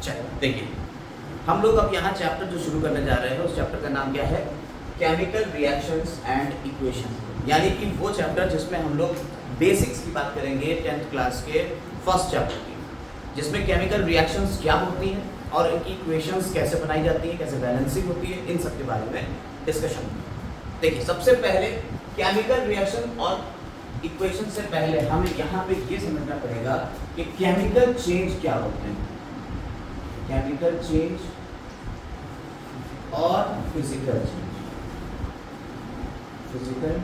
चलो देखिए, हम लोग अब यहाँ चैप्टर जो शुरू करने जा रहे हैं उस चैप्टर का नाम क्या है? केमिकल रिएक्शंस एंड इक्वेशन, यानी कि वो चैप्टर जिसमें हम लोग बेसिक्स की बात करेंगे 10th क्लास के फर्स्ट चैप्टर की, जिसमें केमिकल रिएक्शंस क्या होती हैं और इनकी इक्वेशंस कैसे बनाई जाती हैं, कैसे बैलेंसिंग होती है, इन सब के बारे में डिस्कशन। देखिए, सबसे पहले केमिकल रिएक्शन और इक्वेशन से पहले हमें यहाँ पे ये समझना पड़ेगा कि केमिकल चेंज क्या होते हैं। केमिकल चेंज और फिजिकल चेंज, फिजिकल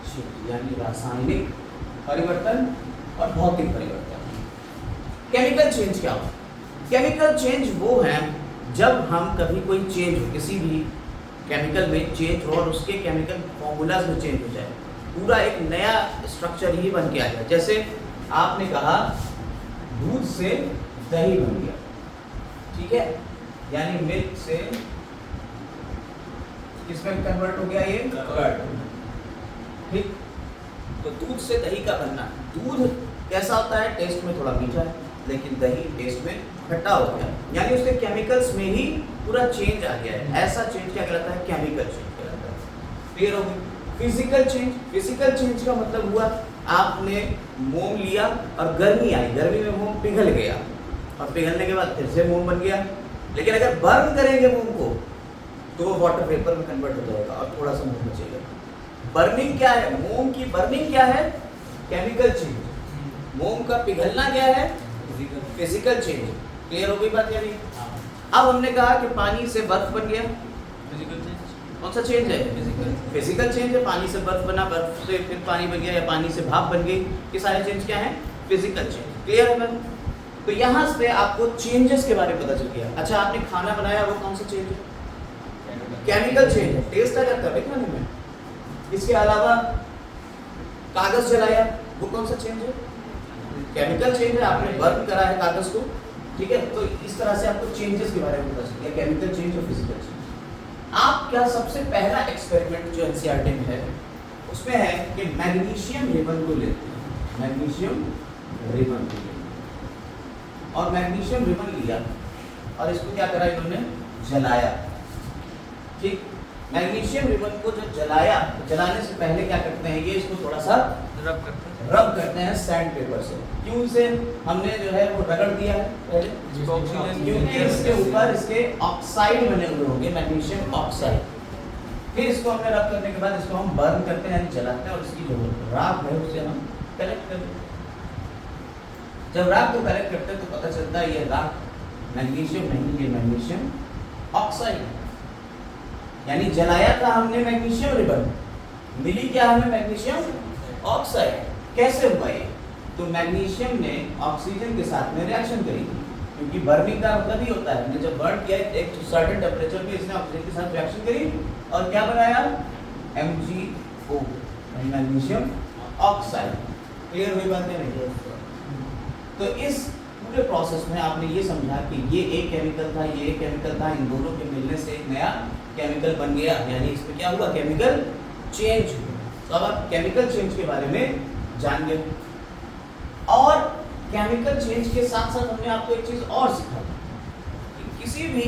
चेंज यानी रासायनिक परिवर्तन और भौतिक परिवर्तन। केमिकल चेंज क्या होता है? केमिकल चेंज वो है जब हम कभी कोई चेंज हो, किसी भी केमिकल में चेंज हो और उसके केमिकल फॉर्मूलाज में चेंज हो जाए, पूरा एक नया स्ट्रक्चर ही बन के आ जाए। जैसे आपने कहा दूध से दही बन गया, ठीक है, यानी मिल्क से किसमें कन्वर्ट हो गया? ये कर्ड, ठीक। तो दूध से दही का बनना, दूध कैसा होता है? टेस्ट में थोड़ा मीठा है, लेकिन दही टेस्ट में खट्टा हो गया, यानी उसके केमिकल्स में ही पूरा चेंज आ गया है। ऐसा चेंज क्या कहलाता है? केमिकल चेंज कहलाता है। क्लियर हो गई? फिजिकल चेंज, फिजिकल चेंज का मतलब हुआ आपने मोम लिया और गर्मी आई, गर्मी में मोम पिघल गया और पिघलने के बाद फिर से मोम बन गया। लेकिन अगर बर्न करेंगे मोम को तो वो वाटर वेपर में कन्वर्ट हो जाएगा और थोड़ा सा मोम बचेगा। बर्निंग क्या है? मोम की बर्निंग क्या है? Chemical change. मोम का पिघलना क्या है? Physical change. क्लियर हो गई बात या नहीं? अब हमने कहा कि पानी से बर्फ बन गया, फिजिकल चेंज। कौन सा चेंज है? फिजिकल चेंज है। पानी से बर्फ बना, बर्फ से फिर पानी बन गया, या पानी से भाप बन गई, ये सारे चेंज क्या है? Physical change. क्लियर है मैम? तो यहाँ से आपको चेंजेस के बारे में पता चल गया। अच्छा, आपने खाना बनाया, वो कौन सा चेंज है? केमिकल चेंज है। टेस्ट आ जाता है खाने में। इसके अलावा कागज जलाया, वो कौन सा चेंज है? केमिकल चेंज है। आपने बर्न करा है कागज को, ठीक है। तो इस तरह से आपको चेंजेस के बारे में पता चल गया, केमिकल चेंज और फिजिकल चेंज। आप क्या सबसे पहला एक्सपेरिमेंट जो एनसीईआरटी में है उसमें है कि मैग्नीशियम रिबन को लेते हैं, मैग्नीशियम रिबन को लेते हैं, और मैग्नीशियम रिबन लिया और इसको क्या करा इन्होंने? जलाया, ठीक। मैग्नीशियम रिबन को जब जलाया, जलाने से पहले क्या करते हैं? ये इसको थोड़ा सा रब करते हैं सैंड पेपर से। क्यों से हमने जो है वो रगड़ दिया है पहले? क्योंकि इसके ऊपर इसके ऑक्साइड बने हुए होंगे, मैग्नीशियम ऑक्साइड। फिर इसको हमने रब करने के बाद इसको हम बर्न करते हैं, जलाते हैं, और इसकी जो राख है उसे हम कलेक्ट करते हैं। जब राख को कलेक्ट करते हैं तो पता चलता है ये राख मैग्नीशियम नहीं, ये मैग्नीशियम ऑक्साइड, यानी जलाया था हमने मैग्नीशियम रिबन, मिली क्या हमें? Magnesium oxide. कैसे हुआ ये? तो मैग्नीशियम ने ऑक्सीजन के साथ में रिएक्शन करी, क्योंकि बर्निंग का मतलब ही होता है, हमने जब बर्न किया एक सर्टेन टेम्परेचर पे इसने ऑक्सीजन के साथ रिएक्शन करी और क्या बनाया? MgO, magnesium oxide. क्लियर हुई बात है नहीं? तो इस पूरे प्रोसेस में आपने ये समझा कि ये एक केमिकल था, ये एक केमिकल था, इन दोनों के मिलने से एक नया केमिकल बन गया, यानी इसमें क्या हुआ? केमिकल चेंज हुआ। तो अब आप केमिकल चेंज के बारे में जान गए। और केमिकल चेंज के साथ साथ हमने आपको एक चीज और सिखा कि किसी भी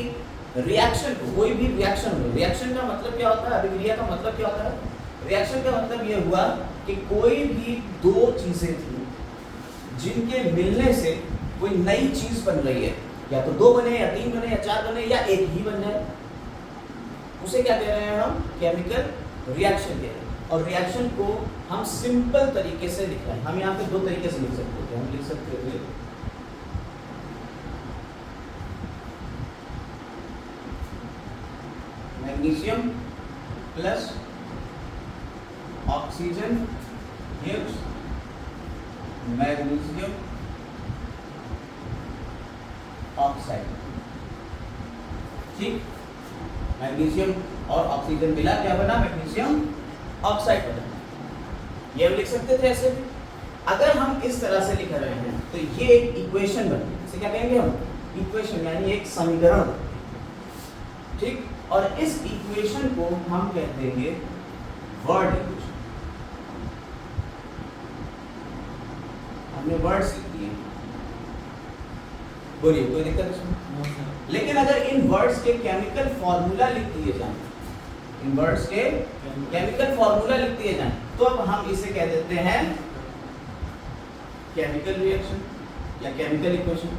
रिएक्शन को, कोई भी रिएक्शन हो, रिएक्शन का मतलब क्या होता है? अभिक्रिया का मतलब क्या होता है? रिएक्शन का मतलब ये हुआ कि कोई भी दो चीजें थी जिनके मिलने से कोई नई चीज बन रही है, या तो दो बने, या तीन बने, या चार बने, या एक ही बन जाए, उसे क्या कह रहे हैं हम? केमिकल रिएक्शन कह रहे हैं। और रिएक्शन को हम सिंपल तरीके से लिख रहे हैं। हम यहाँ पे दो तरीके से लिख सकते थे। हम लिख सकते थे magnesium plus oxygen gives magnesium oxide, ठीक। मैग्नीशियम और ऑक्सीजन मिला क्या बना? मैग्नीशियम ऑक्साइड बना। ये हम लिख सकते थे ऐसे भी। अगर हम इस तरह से लिख रहे हैं तो ये एक इक्वेशन बनी, इसे क्या कहेंगे हम? इक्वेशन, यानी एक समीकरण, ठीक। और इस इक्वेशन को हम कहते हैं वर्ड इक्वेशन। हमने वर्ड सीख दिए। बोलिए कोई दिक्कत इसमें? लेकिन अगर इन वर्ड्स के केमिकल फॉर्मूला लिख दिए जाएं, इन वर्ड्स के केमिकल फॉर्मूला लिख दिए जाएं, तो अब हम इसे कह देते हैं केमिकल रिएक्शन या केमिकल इक्वेशन।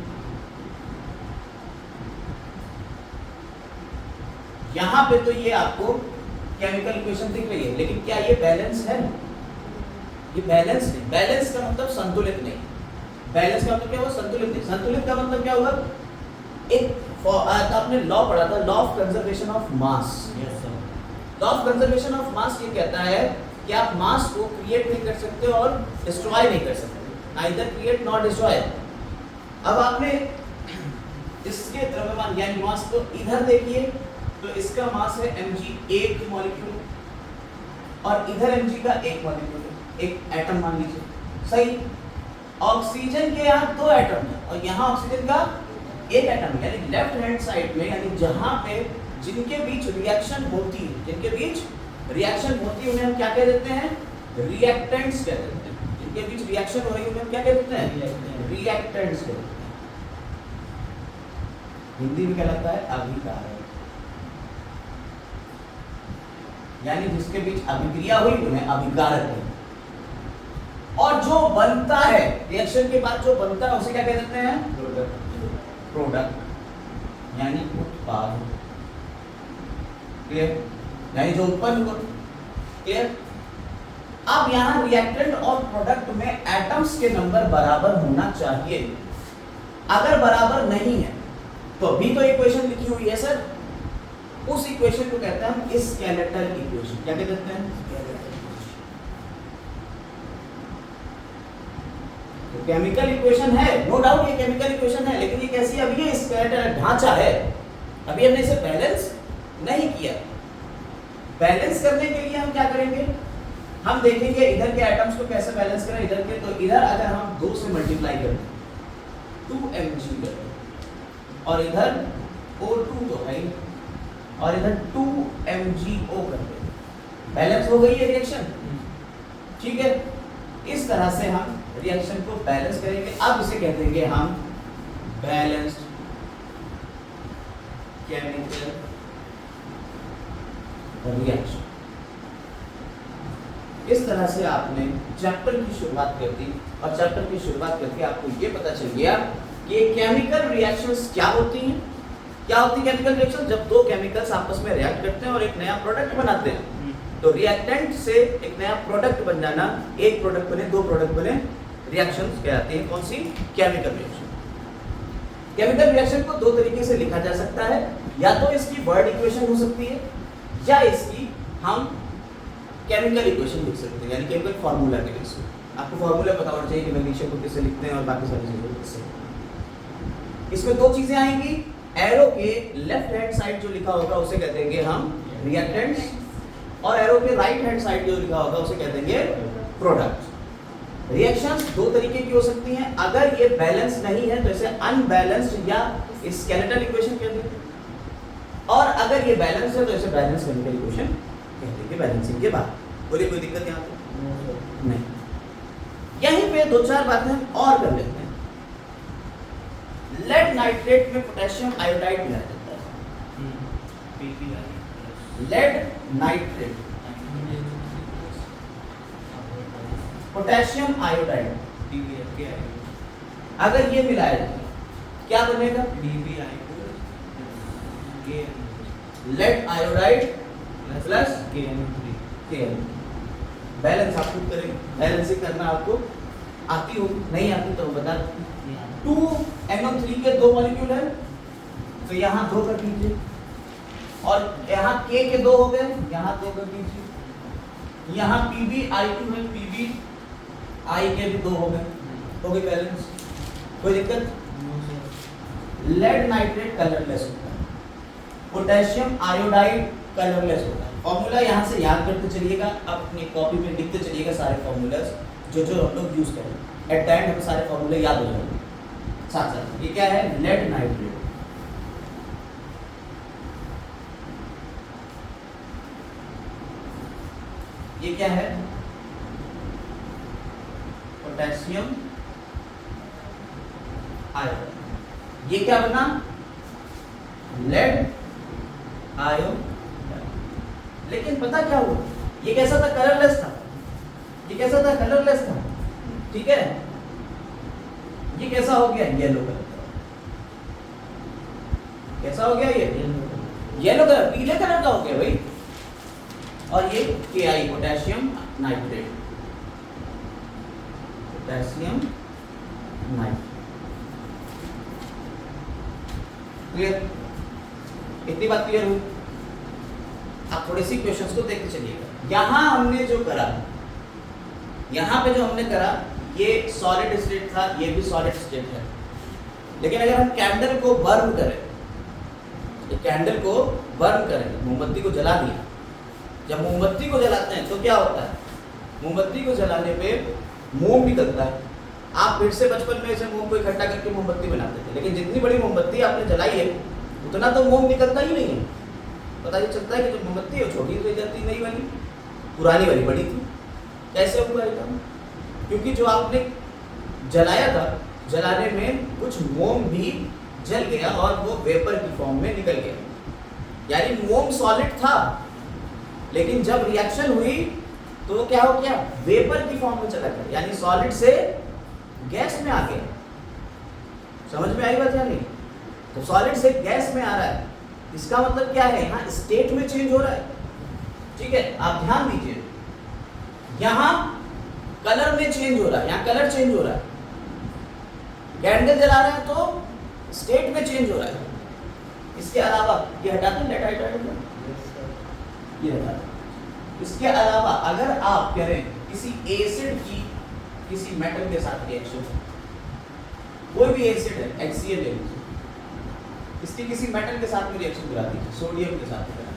यहां पे तो ये आपको केमिकल इक्वेशन दिख रही है, लेकिन क्या ये बैलेंस है? ये बैलेंस नहीं। बैलेंस का मतलब संतुलित नहीं। बैलेंस का मतलब क्या हुआ? संतुलित नहीं। संतुलित का मतलब क्या हुआ? एक आपने लॉ पढ़ा था, law of conservation of mass. Law of conservation of mass ये कहता है कि आप मास को क्रिएट नहीं कर सकते और डिस्ट्रॉय नहीं कर सकते, नाइदर क्रिएट नॉट डिस्ट्रॉय। अब आपने इसके द्रव्यमान यानी मास को इधर देखिए, तो इसका मास है mg, एक मॉलिक्यूल, और इधर mg का एक मॉलिक्यूल है, एक एटम मान लीजिए, सही। ऑक्सीजन के यहाँ दो एटम है और यहाँ ऑक्सीजन का एक एटम है, यानी लेफ्ट हैंड साइड में, यानी जहां पे जिनके बीच रिएक्शन होती है, जिनके बीच रिएक्शन होती है उन्हें हम क्या कह देते हैं? रिएक्टेंट्स कह देते हैं। जिनके बीच रिएक्शन हो रही है उन्हें हम क्या कह देते हैं? रिएक्टेंट्स कहते हैं। हिंदी में क्या लगता है? अभिकारक। यानी जिसके बीच अभिक्रिया हुई उन्हें अभिकारक कहते हैं। और जो बनता है रिएक्शन के बाद, जो बनता है उसे क्या कह देते हैं? प्रोडक्ट यानी उत्पाद। क्लियर? यानी जो उत्पन्न हुआ। क्लियर? अब यहां रिएक्टेंट और प्रोडक्ट में एटम्स के नंबर बराबर होना चाहिए। अगर बराबर नहीं है तो अभी तो इक्वेशन लिखी हुई है सर, उस इक्वेशन को कहते हैं हम स्केलेटल इक्वेशन। क्या कहते हैं? तो केमिकल इक्वेशन है, नो डाउट ये केमिकल इक्वेशन है, लेकिन ये कैसी है? अभी ये स्केलेटल ढांचा है, अभी हमने इसे बैलेंस नहीं किया। बैलेंस करने के लिए हम क्या करेंगे? हम देखेंगे इधर के एटम्स को कैसे बैलेंस करें इधर के। तो इधर अगर हम 2 से मल्टीप्लाई करें 2mg करें, और इधर O2 तो है, और इधर 2mgO करते हैं, बैलेंस हो गई है रिएक्शन। ठीक है, इस तरह से हम रिएक्शन को बैलेंस करेंगे। अब इसे कह देंगे हम बैलेंस्ड केमिकल रिएक्शन। इस तरह से आपने चैप्टर की शुरुआत कर दी, और चैप्टर की शुरुआत करके आपको ये पता चल गया कि केमिकल रिएक्शंस क्या होती हैं। क्या होती है केमिकल रिएक्शन? जब दो केमिकल्स आपस में रिएक्ट करते हैं और एक नया प्रोडक्ट बनाते हैं। तो रिएक्टेंट से एक नया प्रोडक्ट बन जाना, एक प्रोडक्ट बने, दो प्रोडक्ट बने, रिएक्शंस कहलाती हैं। कौन सी? Chemical reaction. केमिकल रिएक्शन को दो तरीके से लिखा जा सकता है, या तो इसकी वर्ड इक्वेशन हो सकती है, या इसकी हम केमिकल इक्वेशन लिख सकते हैं, यानी केमिकल फार्मूला के बेस पे। आपको फार्मूला पता होना चाहिए कि मैग्नीशियम को कैसे लिखते हैं और बाकी सारी चीजें कैसे। इसमें दो चीजें आएंगी, एरो के लेफ्ट हैंड साइड जो लिखा होगा उसे कह देंगे हम रिएक्टेंट्स, और एरो के राइट हैंड साइड जो लिखा होगा उसे कह देंगे प्रोडक्ट। रिएक्शंस दो तरीके की हो सकती हैं। अगर ये बैलेंस नहीं है तो इसे अनबैलेंस्ड या स्केलेटल इक्वेशन कहते हैं, और अगर ये बैलेंस है तो इसे बैलेंस केमिकल इक्वेशन कहते हैं बैलेंसिंग के बाद। बोलिए कोई दिक्कत यहाँ पे? नहीं। यहीं पे दो चार बातें हम और कर लेते हैं। लेड नाइट्रेट में पोटेशियम आयोडाइड मिलाया जाता है। लेड नाइट्रेट, पोटेशियम आयोडाइड, अगर ये मिलाया जाए क्या बनेगा? Lead iodide plus KN। Balance आप खुद करेंगे, बैलेंसिंग करना आपको आती हो, नहीं आती तो बता। 2NO3 के दो मॉलिक्यूल है, तो यहाँ दो कर दीजिए, और यहाँ K के दो हो गए, यहाँ दो कर दीजिए। यहाँ PbI2 है, PbI के भी दो हो गए बैलेंस। कोई दिक्कत? लेड नाइट्रेट कलरलेस होता है, पोटेशियम आयोडाइड कलरलेस होता है। फॉर्मूला यहाँ से याद करते चलिएगा, आप अपनी कॉपी में लिखते चलिएगा सारे फॉर्मूलाज जो हम लोग यूज करेंगे। एट द एंड हमें सारे फॉर्मूले याद हो जाएंगे साथ साथ। ये क्या है? Lead nitrate. ये क्या है? Potassium iodide. ये क्या बना, लेड आयोन। लेकिन पता क्या हुआ, ये कैसा था, कलरलेस था। ये कैसा था, कलरलेस था, ठीक है। ये कैसा हो गया, येलो कलर। कैसा हो गया ये, येलो कलर, पीले कलर का हो गया भाई। और ये KI, potassium nitrate, potassium nitrate. Clear, इतनी बात क्लियर हुई। आप थोड़े सी क्वेश्चंस को देखते चलिएगा। यहां हमने जो करा, यहां पे जो हमने करा, ये सॉलिड स्टेट था, ये भी सॉलिड स्टेट है। लेकिन अगर हम कैंडल को बर्न करें, कैंडल को बर्न करें, मोमबत्ती को जला दिया। जब मोमबत्ती को जलाते हैं तो क्या होता है, मोमबत्ती को जलाने पे मोम निकलता है। आप फिर से बचपन में इसे मोम को इकट्ठा करके मोमबत्ती बनाते थे, लेकिन जितनी बड़ी मोमबत्ती आपने जलाई है उतना तो मोम निकलता ही नहीं है। पता ये चलता है कि जो मोमबत्ती है वो छोटी रह जाती, नई वाली, पुरानी वाली बड़ी थी। कैसे हुआ ये काम, क्योंकि जो आपने जलाया था, जलाने में कुछ मोम भी जल गया और वो वेपर की फॉर्म में निकल गया। यानी मोम सॉलिड था, लेकिन जब रिएक्शन हुई तो वो क्या हो गया, वेपर की फॉर्म में चला गया, यानी सॉलिड से गैस में आ गया। समझ में आई बात या नहीं? तो सॉलिड से गैस में आ रहा है, इसका मतलब क्या है, यहाँ स्टेट में चेंज हो रहा है। ठीक है, आप ध्यान दीजिए, यहाँ कलर में चेंज हो रहा है, यहाँ कलर चेंज हो रहा है। कैंडल जला रहे हैं तो स्टेट में चेंज हो रहा है। इसके अलावा ये हटा दें, ये हटा दें। इसके अलावा अगर आप करें किसी एसिड की किसी मेटल के साथ रिएक्शन, कोई भी एसिड है, HCl ले लीजिए, इसकी किसी मेटल के साथ में रिएक्शन करा दीजिए, सोडियम के साथ करा।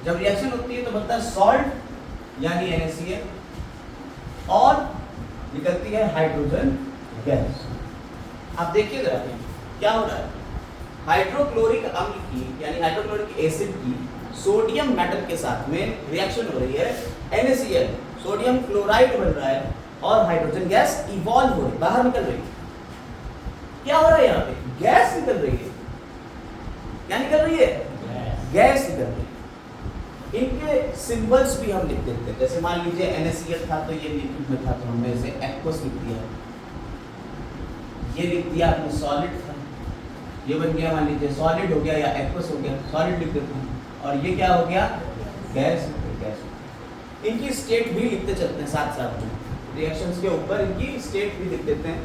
जब रिएक्शन होती है तो बनता है सॉल्ट यानी NaCl और निकलती है हाइड्रोजन गैस। आप देखिए जरा क्या हो रहा है, हाइड्रोक्लोरिक अम्ल की यानी हाइड्रोक्लोरिक एसिड की सोडियम मेटल के साथ में रिएक्शन हो रही है, NaCl, सोडियम क्लोराइड बन रहा है और हाइड्रोजन गैस इवॉल्व हो रही है, बाहर निकल रही है। क्या हो रहा है यहाँ पे, गैस निकल रही है। क्या निकल रही है, गैस निकल रही है। इनके सिंबल्स भी हम लिख देते हैं, जैसे मान लीजिए NaCl था तो ये लिक्विड में था तो हमने इसे एक्वस लिख दिया, ये लिख दिया आपने सॉलिड था, ये बन गया मान लीजिए सॉलिड हो गया या एक्वस हो गया, सॉलिड लिख देते हैं। और ये क्या हो गया, गैस। गैस इनकी स्टेट भी लिखते चलते हैं साथ साथ में, रिएक्शंस के ऊपर इनकी स्टेट भी लिख देते हैं,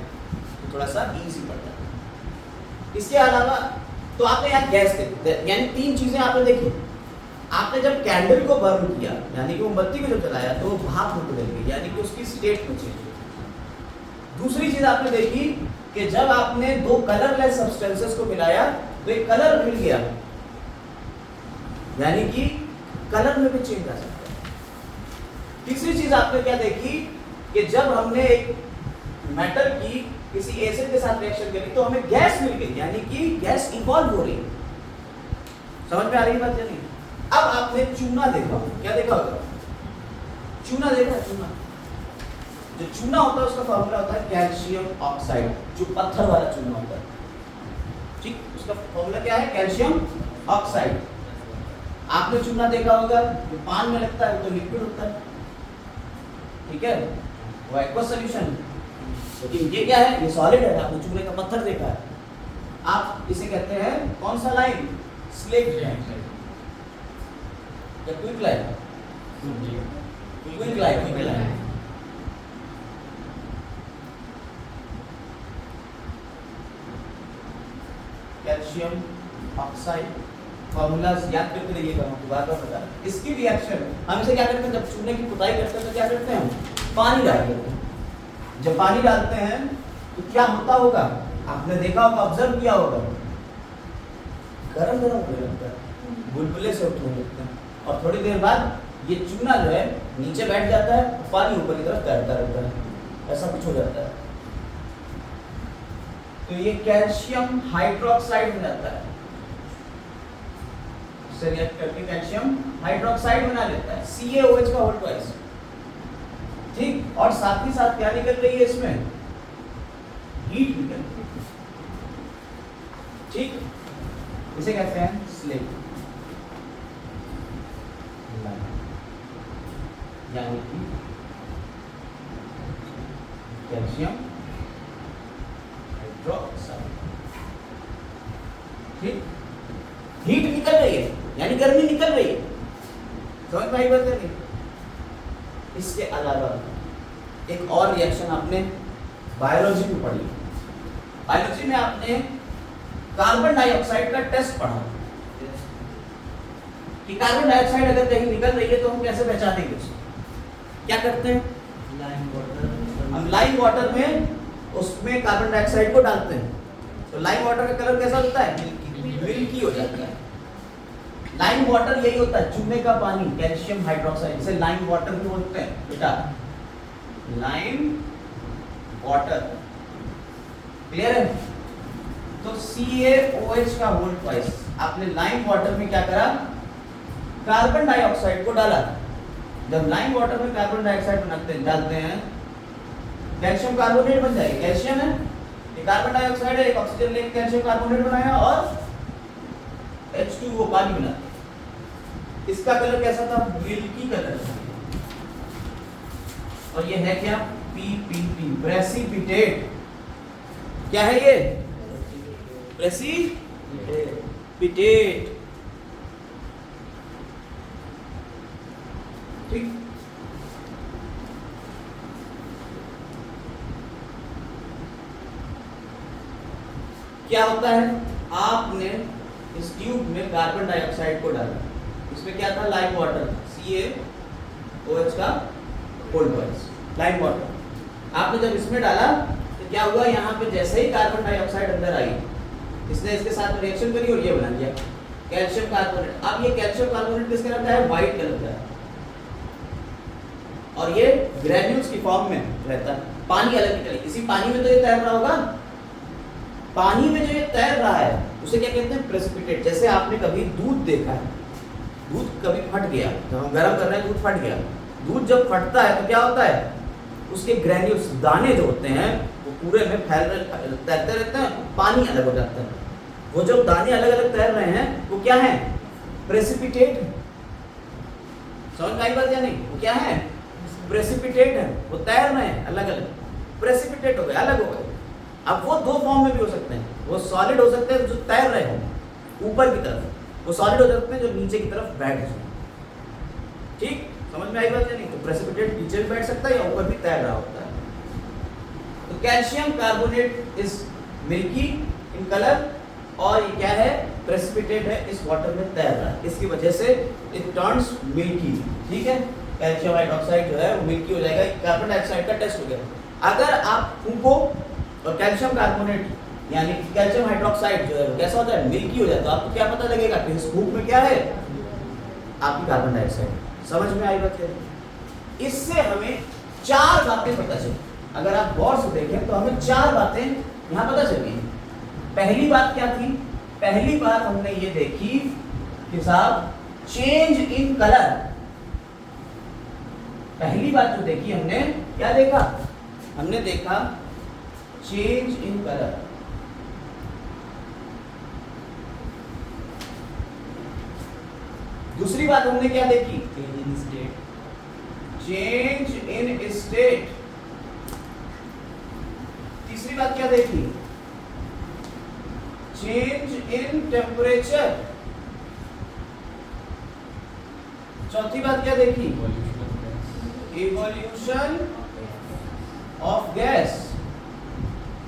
तो थोड़ा सा इजी पड़ता है। इसके अलावा तो आपने यहाँ गैस देखते, यानी तीन चीजें आपने देखी। आपने जब कैंडल को बर्न किया यानी कि मोमबत्ती को जब जलाया तो वो भाप निकल गई, यानी कि उसकी स्टेट में चेंज हुई। दूसरी चीज आपने देखी कि जब आपने दो कलरलेस सब्सटेंसेस को मिलाया तो एक कलर मिल गया, यानी कि कलर में भी चेंज आ सकता है। तीसरी चीज आपने क्या देखी कि जब हमने एक मेटल की किसी एसिड के साथ रिएक्शन करी तो हमें गैस मिल गई, यानी कि गैस इवॉल्व हो रही है। समझ में आ रही बात या नहीं? अब आपने चूना देखा, क्या देखा होगा, चूना देखा। चूना, जो चूना होता है उसका फॉर्मूला होता है कैल्शियम ऑक्साइड, जो पत्थर वाला चूना होता है। ठीक, उसका फॉर्मूला क्या है, कैल्शियम ऑक्साइड। आपने चूना देखा होगा, जो पान में लगता है तो लिक्विड होता है, ठीक है, वो एक्वस सॉल्यूशन। लेकिन ये क्या है, ये सॉलिड है। आपने चूने का पत्थर देखा है, आप इसे कहते हैं कौन सा लाइन, स्लेट लाइन या quick line, quick line. Calcium oxide formulas याद करते रहिएगा, आपको बार बार बता रहा हूं। इसकी रिएक्शन हम इसे क्या करते हैं, जब चूने की पुताई करते हैं तो क्या करते हैं, हम पानी डाल देते हैं। जब पानी डालते हैं तो क्या होता होगा, आपने देखा होगा, ऑब्जर्व किया होगा, गरम गरम होने लगता है, बुलबुले से उठने लगते हैं, और थोड़ी देर बाद ये चूना जो है नीचे बैठ जाता है, पानी ऊपर की तरफ तैरता रहता है, ऐसा कुछ हो जाता है। तो ये कैल्शियम हाइड्रोक्साइड हो जाता है, इससे रिएक्ट करके कैल्शियम हाइड्रोक्साइड बना लेता है, CaOH का होल ट्वाइस। ठीक, और साथ ही साथ क्या निकल रही है इसमें, हीट निकल रही है। ठीक, इसे कहते हैं स्लिप, यानी कि कैल्शियम हाइड्रोक्साइड। ठीक, हीट निकल रही है यानी गर्मी निकल रही है, समझ में आई बात नहीं? इसके अलावा एक और रिएक्शन आपने बायोलॉजी में पढ़ी, बायोलॉजी में आपने कार्बन डाइऑक्साइड का टेस्ट पढ़ा कि कार्बन डाइऑक्साइड अगर कहीं निकल रही है तो हम कैसे पहचानेंगे उसको? क्या करते हैं? हम लाइम वाटर में उसमें कार्बन डाइऑक्साइड को डालते हैं, तो लाइम वाटर का कलर कैसा होता है? मिल्की हो जाता है। लाइम वाटर यही होता है, चूने का पानी, कैल्शियम हाइड्रोक्साइड, इसे लाइम वाटर भी बोलते हैं बेटा, लाइम वाटर। क्लियर है? तो CaOH का होल ट्वाइस आपने लाइम वाटर में क्या करा? कार्बन डाइऑक्साइड को डाला। जब लाइम वाटर में कार्बन डाइऑक्साइड डालते हैं, कैल्शियम कार्बोनेट बन जाएगा। कैल्शियम है, ये कार्बन डाइऑक्साइड है, एक ऑक्सीजन लेके कैल्शियम कार्बोनेट बनाया और H2O पानी बना। इसका कलर कैसा था? मिल्की कलर था। और ये है क्या? PPP, precipitate. क्या है ये? प्रेसिपिटेट। ठीक, क्या होता है? आपने इस ट्यूब में कार्बन डाइऑक्साइड को डाला, इसमें क्या था? लाइम वाटर, CaOH का होल ट्वाइस, लाइम वाटर। आपने जब इसमें डाला तो क्या हुआ? यहाँ पे जैसे ही कार्बन डाइऑक्साइड अंदर आई, इसने इसके साथ रिएक्शन करी और ये बना दिया कैल्शियम कार्बोनेट। अब ये कैल्शियम कार्बोनेट किस कलर का है? व्हाइट कलर का है, और ये ग्रेन्यूल्स की फॉर्म में रहता है। पानी अलग निकले, इसी पानी में तो ये तैर रहा होगा। पानी में जो ये तैर रहा है उसे क्या कहते हैं? प्रेसिपिटेट। जैसे आपने कभी दूध देखा है, दूध कभी फट गया, जब हम गर्म कर रहे हैं दूध फट गया, दूध जब फटता है तो क्या होता है? उसके ग्रेन्यूल्स, दाने जो होते हैं वो पूरे में तैरते रहते हैं, पानी अलग हो जाता है। वो जो दाने अलग अलग तैर रहे हैं वो क्या है? प्रेसिपिटेट। समझ में आई बात या नहीं? वो क्या है? प्रेसिपिटेट है, वो तैर रहे हैं अलग अलग, प्रेसिपिटेट हो गए, अलग हो गए। अब वो दो फॉर्म में भी हो सकते हैं, वो सॉलिड हो सकते हैं जो तैर रहे हैं ऊपर की तरफ, वो सॉलिड हो सकते हैं जो नीचे की तरफ बैठ जाए। ठीक, समझ में आई बात या नहीं? तो प्रेसिपिटेट नीचे भी बैठ सकता है या ऊपर भी तैर रहा होता है। तो calcium carbonate is milky in colour, और ये क्या है? प्रेसिपिटेट है, इस वाटर में तैर रहा है, इसकी वजह से इट टर्न्स मिल्की। ठीक है, कैल्शियम हाइड्रोक्साइड जो है वो मिल्की हो जाएगा। कार्बन डाइऑक्साइड का टेस्ट हो गया। अगर आप फूको और कैल्शियम कार्बोनेट यानी कैल्शियम हाइड्रोक्साइड जो है वो कैसा होता है? मिल्की हो जाता है। तो आपको क्या पता लगेगा कि इस फूक में क्या है? आपकी कार्बन डाइऑक्साइड। समझ में आई बात है? इससे हमें चार बातें पता चली। अगर आप गौर से देखें तो हमें चार बातें यहाँ पता चली। पहली बात क्या थी? पहली बात हमने ये देखी कि साहब चेंज इन कलर। पहली बात जो देखी हमने, क्या देखा? हमने देखा चेंज इन कलर। दूसरी बात हमने क्या देखी? Change in state. Change in state. तीसरी बात क्या देखी? Change in temperature. चौथी बात क्या देखी? Evolution of gas.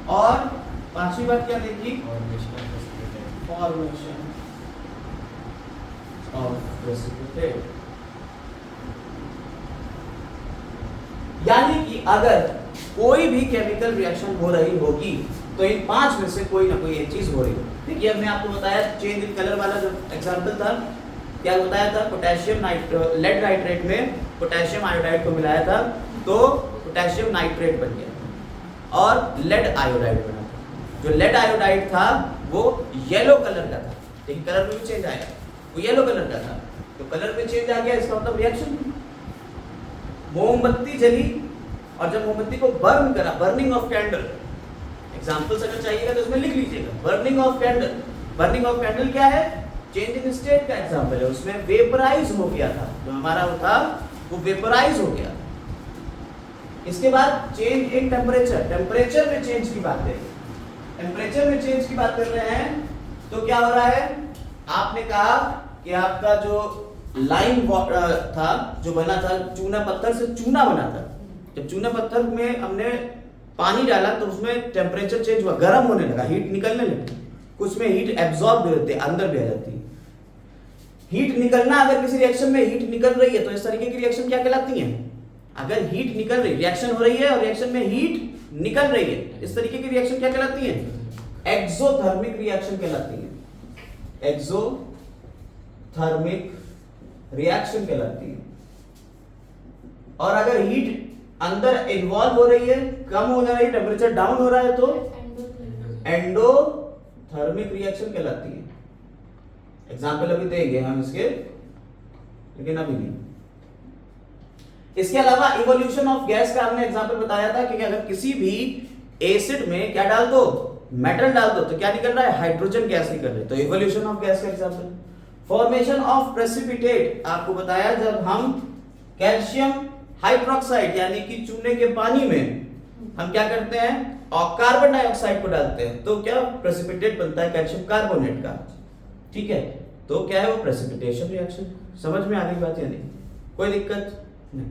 और पांचवी बात क्या देखी? Formation of precipitate. यानी कि अगर कोई भी केमिकल रिएक्शन हो रही होगी तो इन पांच में से कोई ना कोई एक चीज हो रही है। देखिए हमने आपको बताया चेंज इन कलर वाला जो एग्जांपल था, क्या बताया था? पोटेशियम लेड नाइट्रेट में पोटेशियम आयोडाइड को मिलाया था तो पोटेशियम नाइट्रेट बन गया और लेड आयोडाइड बना था। जो लेड आयोडाइड था वो येलो कलर का था, लेकिन कलर में भी चेंज आया, वो येलो कलर का था, तो कलर में चेंज आ गया, इसका मतलब रिएक्शन। मोमबत्ती जली और जब मोमबत्ती को बर्न करा, बर्निंग ऑफ कैंडल, एग्जांपल्स अगर चाहिएगा तो उसमें लिख लीजिएगा, burning of candle, burning of candle क्या है? चेंज इन स्टेट का एग्जांपल है, उसमें वेपराइज हो गया था, जो हमारा वो था वो वेपराइज हो गया। इसके बाद चेंज इन टेम्परेचर, टेम्परेचर में चेंज की बात है, टेम्परेचर में चेंज की बात कर रहे हैं तो क्या हो रहा है? आपने कहा कि आपका जो लाइम था जो बना था चूना पत्थर से, चूना बना था, जब चूना पत्थर में हमने पानी डाला तो उसमें टेम्परेचर चेंज हुआ, गर्म होने लगा, हीट निकलने लगी, कुछ में हीट एब्जॉर्ब भी होती है, अंदर भी आ जाती है। हीट निकलना, अगर किसी रिएक्शन में हीट निकल रही है तो इस तरीके की रिएक्शन क्या कहलाती है? अगर हीट निकल रही, रिएक्शन हो रही है और रिएक्शन में हीट निकल रही है, इस तरीके की रिएक्शन क्या कहलाती है? एक्सोथर्मिक रिएक्शन कहलाती है, एक्सोथर्मिक रिएक्शन कहलाती है। और अगर हीट अंदर इन्वॉल्व हो रही है, कम हो रही है, टेम्परेचर डाउन हो रहा है तो एंडोथर्मिक रिएक्शन कहलाती है। एग्जाम्पल अभी देंगे हम इसके, लेकिन अभी नहीं। इसके अलावा इवोल्यूशन ऑफ गैस का हमने एग्जाम्पल बताया था कि अगर किसी भी एसिड में क्या डाल दो, मेटल डाल दो, तो क्या निकल रहा है? हाइड्रोजन गैस निकल रही है, तो इवोल्यूशन ऑफ गैस का एग्जाम्पल। फॉर्मेशन ऑफ प्रेसिपिटेट आपको बताया, जब हम कैल्शियम हाइड्रोक्साइड यानी कि चूने के पानी में हम क्या करते हैं और कार्बन डाइऑक्साइड को डालते हैं तो क्या प्रेसिपिटेट बनता है? कैल्शियम कार्बोनेट का, ठीक है। तो क्या है वो? Precipitation reaction. समझ में आ गई बात या नहीं? कोई दिक्कत नहीं।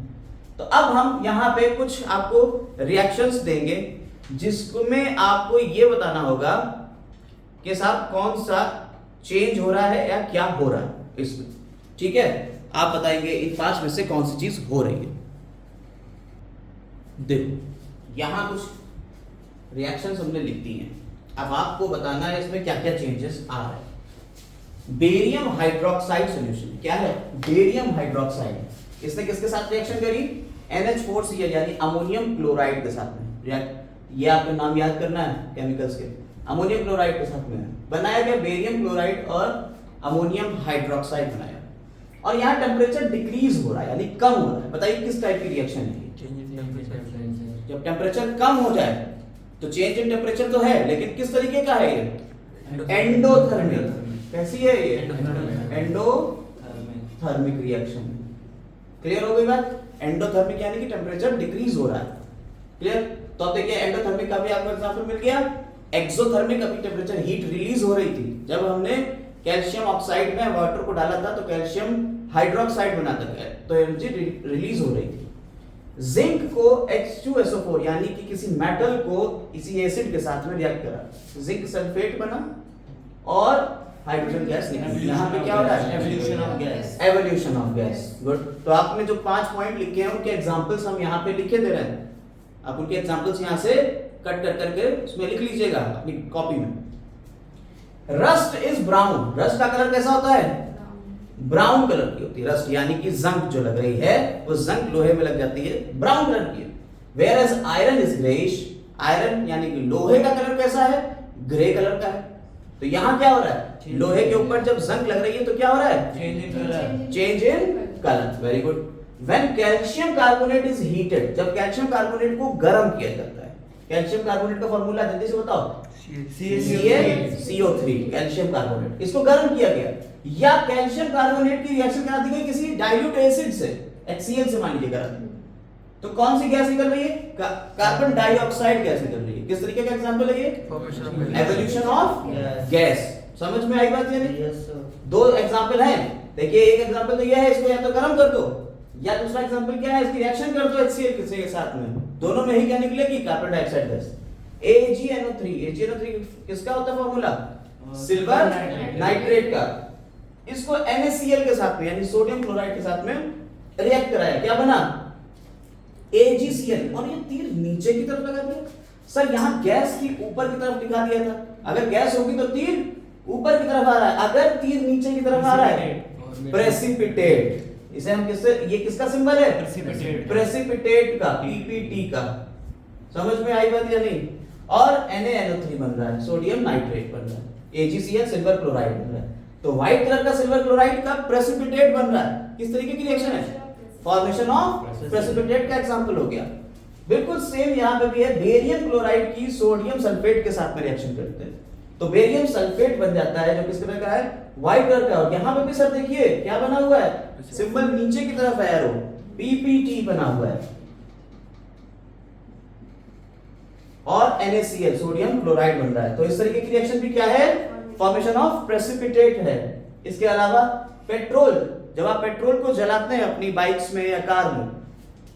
तो अब हम यहाँ पे कुछ आपको रिएक्शंस देंगे जिसमें आपको ये बताना होगा कि साहब कौन सा चेंज हो रहा है या क्या हो रहा है इसमें, ठीक है। आप बताएंगे इन 5 में से कौन सी चीज हो रही है। देखो यहां कुछ रिएक्शंस हमने लिख दी हैं, अब आपको बताना है इसमें क्या क्या चेंजेस आ रहे हैं। बेरियम हाइड्रोक्साइड सॉल्यूशन क्या है? बेरियम हाइड्रोक्साइड, इसने किसके साथ रिएक्शन करी? NH4Cl यानी अमोनियम क्लोराइड के साथ में रिएक्ट, ये आपको नाम याद करना है केमिकल्स के, अमोनियम क्लोराइड के साथ में बनाया गया बेरियम क्लोराइड और अमोनियम हाइड्रोक्साइड बनाया, और यहाँ टेम्परेचर डिक्रीज हो रहा है यानी कम हो रहा है। बताइए किस टाइप की रिएक्शन है? जब टेम्परेचर कम हो जाए तो चेंज इन टेम्परेचर तो है, लेकिन किस तरीके का है ये? एंडोथर्मिक। कैसी है ये? Endothermic reaction. क्लियर हो गई बात? एंडोथर्मिक यानी कि टेम्परेचर डिक्रीज हो रहा है, क्लियर। तो अब देखिए एंडोथर्मिक का भी आपको एग्जांपल मिल गया। एक्सोथर्मिक अभी टेम्परेचर हीट रिलीज हो रही थी, जब हमने कैल्शियम ऑक्साइड में वाटर को डाला था तो कैल्शियम हाइड्रोक्साइड बना था तो एनर्जी रिलीज हो रही थी। जिंक को H2SO4 यानी कि किसी मेटल को इसी एसिड के साथ में रिएक्ट करा, जिंक सल्फेट बना और हाइड्रोजन गैस निकली। यहाँ पे क्या हो रहा है? Evolution of gas, evolution of gas. Good. तो आपने जो 5 पॉइंट लिखे हैं उनके एग्जांपल्स हम यहाँ पे लिखे दे रहे हैं, आप उनके एग्जांपल्स यहाँ से कट कर करके उसमें लिख लीजिएगा अपनी कॉपी में। रस्ट इज ब्राउन, रस्ट का कलर कैसा होता है? ब्राउन कलर की होती है रस्ट, यानी कि जंग जो लग रही है वो जंग लोहे में लग जाती है, ब्राउन कलर की है। Whereas iron is greyish, iron यानी कि लोहे का कलर कैसा है? ग्रे कलर का है। तो यहाँ क्या हो रहा है? लोहे के ऊपर जब जंग लग रही है तो क्या हो रहा है? Change in colour, change in colour. Very good. When calcium carbonate is heated, जब कैल्शियम कार्बोनेट को गर्म किया जाता है, कैल्शियम कार्बोनेट का फार्मूला जल्दी से बताओ। CaCO3 कैल्शियम कार्बोनेट, इसको गर्म किया गया, या कैल्शियम कार्बोनेट की रिएक्शन करा दी गई किसी डाइल्यूट एसिड से, HCl से मान लीजिए करा दी, तो कौन सी गैस निकल रही है? कार्बन डाइऑक्साइड गैस निकल रही है। किस तरीके का एग्जांपल है ये? Evolution of gas. समझ में आई बात? ये दो एग्जांपल हैं। देखिए एक एग्जांपल तो ये है, इसको या तो गर्म कर दो, या दूसरा एग्जांपल क्या है? इसकी रिएक्शन कर दो HCl के साथ में, दोनों में ही क्या निकलेगी? Carbon dioxide gas. AgNO3, AgNO3 किसका होता है फॉर्मूला? सिल्वर नाइट्रेट का। इसको NaCl के साथ में यानी सोडियम क्लोराइड के साथ में रिएक्ट कराया, क्या बना? AgCl। और ये तीर नीचे की तरफ लगा दिया। सर यहाँ गैस थी, ऊपर की तरफ दिखा दिया था। अगर गैस होगी तो तीर ऊपर की तरफ आ रहा है, अगर तीर नीचे की तरफ आ रहा है प्रेसिपिटेट। इसे हम किससे, ये किसका सिंबल है? प्रेसिपिटेट का, PPT का। समझ में आई बात या नहीं? और NaNO3 बन रहा है, सोडियम नाइट्रेट बन रहा है, AgCl सिल्वर क्लोराइड बन रहा है। तो व्हाइट कलर का सिल्वर क्लोराइड का प्रेसिपिटेट बन रहा है। किस तरीके की रिएक्शन है? फॉर्मेशन ऑफ प्रेसिपिटेट का एग्जांपल हो गया। बिल्कुल सेम यहाँ पे भी है, बेरियम क्लोराइड की सोडियम सल्फेट के साथ में रिएक्शन करते हैं। तो बेरियम सल्फेट बन जाता है, जो किस तरह का है, व्हाइट कलर का। और यहां पे भी सर देखिए क्या बना हुआ है, सिंबल नीचे की तरफ है, एरो पीपीटी बना हुआ है। और NaCl सोडियम क्लोराइड बन रहा है। तो इस तरीके की रिएक्शन भी क्या है, फॉर्मेशन ऑफ प्रेसिपिटेट है। इसके अलावा पेट्रोल, जब आप पेट्रोल को जलाते हैं अपनी बाइक्स में या कार में,